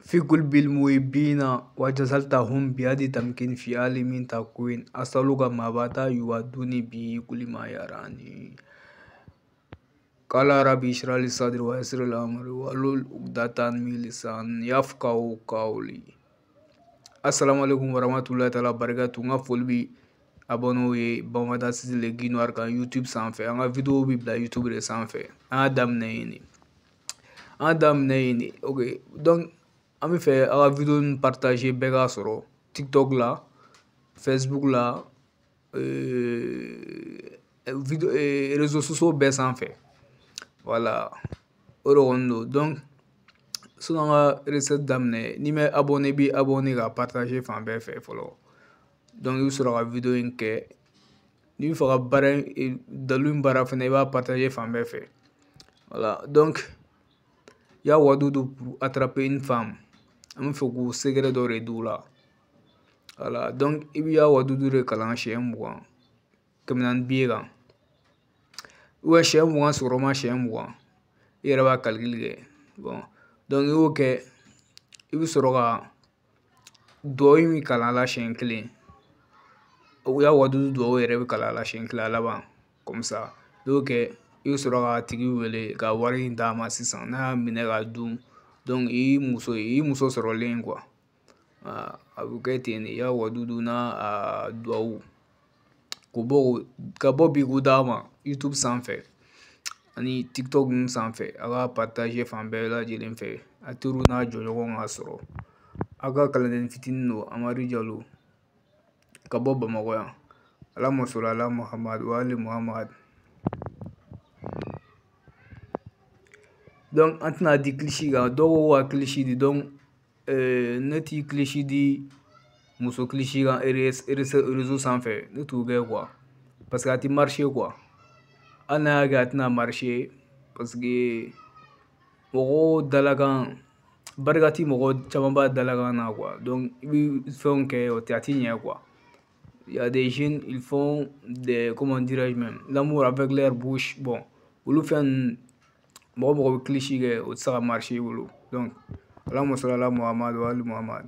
في قلب المحبين وجزلتهم بيد تمكين في عالم تكوين أسألك ما بات يودوني به كل ما يراني قال ربي اشرح لي صدري ويسر لي أمري واحلل عقدة من لساني يفقهوا قولي. Assalamu alaikum warahmatullahi ta'ala barakatuh. Nga folbi abono ye Bamada Sisile Guinoir kan YouTube sanfɛ an ka video bi bila YouTube de sanfɛ an y'a daminɛ yen ok donc an bɛ fɛ a ka video ni partager bɛɛ k'a sɔrɔ TikTok la Facebook la video réseaux sociaux bɛɛ sanfɛ voilà o de kɔni don donc sinon an ka recette daminɛ ni bɛ abonné bi abonné ka partager fan bɛɛ fɛ fɔlɔ donc i bɛ sɔrɔ ka video in kɛ ni bɛ fɛ ka baara dalu in baara fɛnɛ i b'a partager fan bɛɛ fɛ voilà donc il y a Wadudu pour attraper une femme an bɛ fɛ k'o secret dɔ de d'u la voilà donc i bɛ Wadudu de kalan siɲɛ 20 400 kan ou siɲɛ 20 sɔgɔma siɲɛ 20 i yɛrɛ b'a calcul kɛ bon donc i y'o kɛ i bɛ sɔrɔ ka duwawu min kalan a la siɲɛ 1 o y'a Wadudu duwawu yɛrɛ bɛ kalan a la siɲɛ 1 a laban comme ça i y'o kɛ i bɛ sɔrɔ ka tigi wele ka wari in d'a ma sisan n'a y'a minɛ k'a dun donc i muso sɔrɔlen quoi a bɛ kɛ ten de i y'a Wadudu n'a a duwawu ka bɔ bi k'o d'a ma YouTube sanfɛ ani TikTok ninnu sanfɛ a ka partager fan bɛɛ lajɛlen fɛ a teriw n'a jɔɲɔgɔn k'a sɔrɔ a ka kalanden fitinin don Amadu Jalo ka bɔ Bamakɔ yan Allahumma salli ala Muhammad wa ali Muhammad. Donc an tɛna di cliché kan dɔw ko ka cliché di donc ne ti cliché di muso cliché kan réseau sanfɛ ne t'o kɛ quoi parce que a ti marcher quoi hali n'a y'a kɛ a tɛna marcher parce que mɔgɔw dalakan barika ti mɔgɔ caman b'a dalakan na quoi donc i bɛ fɛnw kɛ o tɛ a ti ɲɛ quoi. Il y a des jeunes ils font des comment dirais-je même l'amour avec leur bouche bon olu fɛn ninnu mɔgɔ bɛ cliché kɛ o tɛ se ka marcher i bolo donc Allahumma salli ala Muhammad wa ali Muhammad.